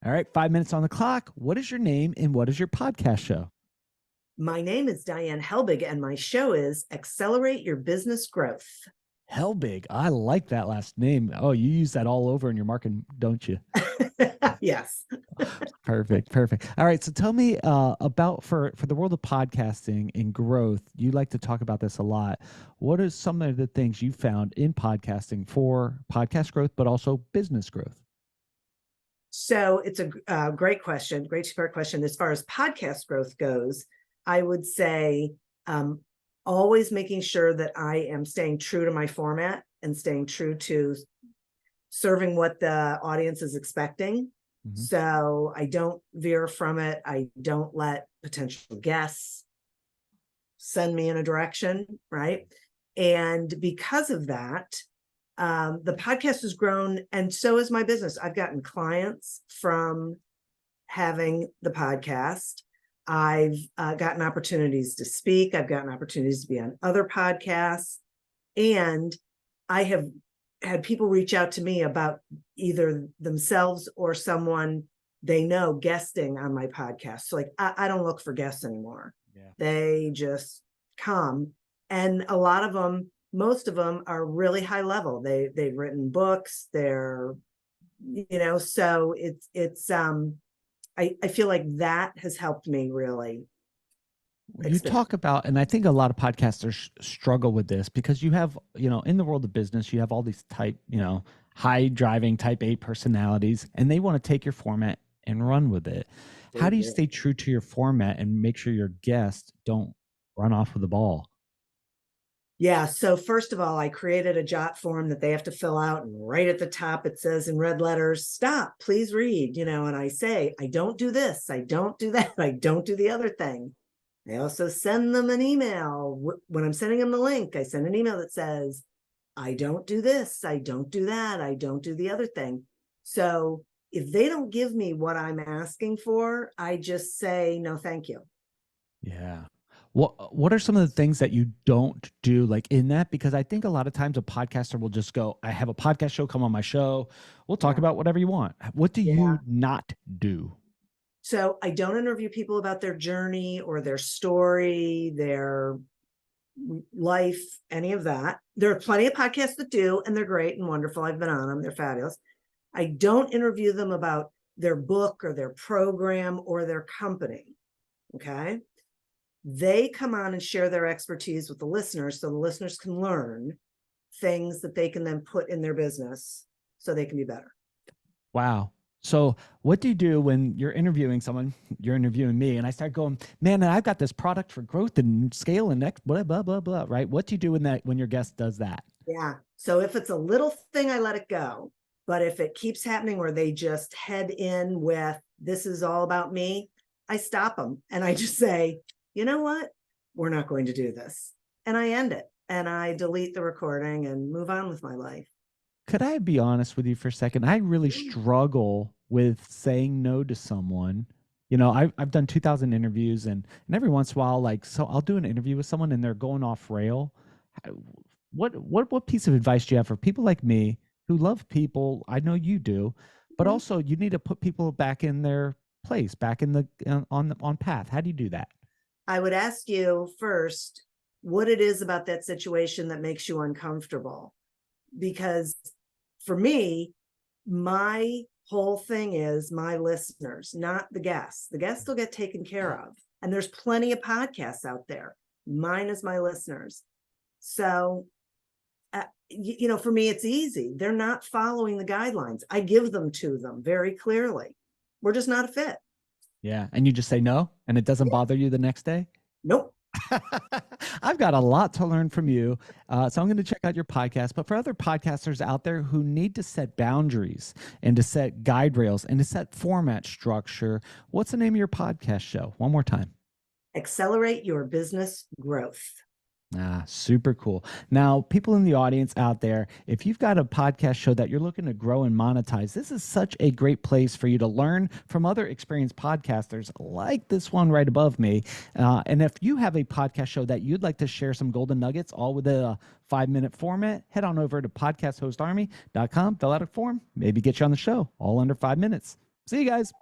All right, 5 minutes on the clock. What is your name and what is your podcast show? My name is Diane Helbig, and my show is Accelerate Your Business Growth. Helbig. I like that last name. Oh, you use that all over in your marketing, don't you? Yes. Perfect, perfect. All right, so tell me about for the world of podcasting and growth. You like to talk about this a lot. What are some of the things you found in podcasting for podcast growth, but also business growth? So it's a great question, great two-part question. As far as podcast growth goes, I would say always making sure that I am staying true to my format and staying true to serving what the audience is expecting. Mhm. So I don't veer from it. I don't let potential guests send me in a direction, right? And because of that, the podcast has grown, and so has my business. I've gotten clients from having the podcast. I've gotten opportunities to speak. I've gotten opportunities to be on other podcasts. And I have had people reach out to me about either themselves or someone they know guesting on my podcast. So, like, I don't look for guests anymore. Yeah. They just come. And a lot of them, most of them are really high level. They've written books. So I feel like that has helped me really You expand. talk about, and I think a lot of podcasters struggle with this because you have, in the world of business, you have all these high driving type A personalities, and they want to take your format and run with it. How They do you do. stay true to your format and make sure your guests don't run off with the ball? Yeah. So first of all, I created a jot form that they have to fill out, and right at the top it says in red letters, "Stop, please read." And I say, I don't do this, I don't do that, I don't do the other thing. I also send them an email. When I'm sending them the link, I send an email that says, I don't do this, I don't do that, I don't do the other thing. So if they don't give me what I'm asking for, I just say, no, thank you. Yeah. What are some of the things that you don't do like in that? Because I think a lot of times a podcaster will just go, I have a podcast show, come on my show. We'll talk Yeah. about whatever you want. What do Yeah. you not do? So I don't interview people about their journey or their story, their life, any of that. There are plenty of podcasts that do, and they're great and wonderful. I've been on them, they're fabulous. I don't interview them about their book or their program or their company. Okay. They come on and share their expertise with the listeners so the listeners can learn things that they can then put in their business so they can be better. Wow. So, what do you do when you're interviewing someone? You're interviewing me, and I start going, "Man, I've got this product for growth and scale and next blah blah blah blah." Right? What do you do when your guest does that? Yeah. So if it's a little thing, I let it go. But if it keeps happening where they just head in with, this is all about me, I stop them and I just say, you know what? We're not going to do this. And I end it and I delete the recording and move on with my life. Could I be honest with you for a second? I really struggle with saying no to someone. I've done 2,000 interviews, and every once in a while, so I'll do an interview with someone and they're going off rail. What piece of advice do you have for people like me who love people? I know you do, but Mhm. also you need to put people back in their place, back in the on path. How do you do that? I would ask you first what it is about that situation that makes you uncomfortable. Because for me, my whole thing is my listeners, not the guests. The guests will get taken care of. And there's plenty of podcasts out there. Mine is my listeners. So, for me, it's easy. They're not following the guidelines. I give them to them very clearly. We're just not a fit. Yeah, and you just say no, and it doesn't Yeah. bother you the next day. Nope. I've got a lot to learn from you. So I'm going to check out your podcast. But for other podcasters out there who need to set boundaries and to set guide rails and to set format structure, what's the name of your podcast show? One more time. Accelerate your business growth. Super cool. Now, people in the audience out there, if you've got a podcast show that you're looking to grow and monetize, this is such a great place for you to learn from other experienced podcasters like this one right above me. And if you have a podcast show that you'd like to share some golden nuggets, all with a 5-minute format, head on over to podcasthostarmy.com, fill out a form, maybe get you on the show, all under 5 minutes. See you guys.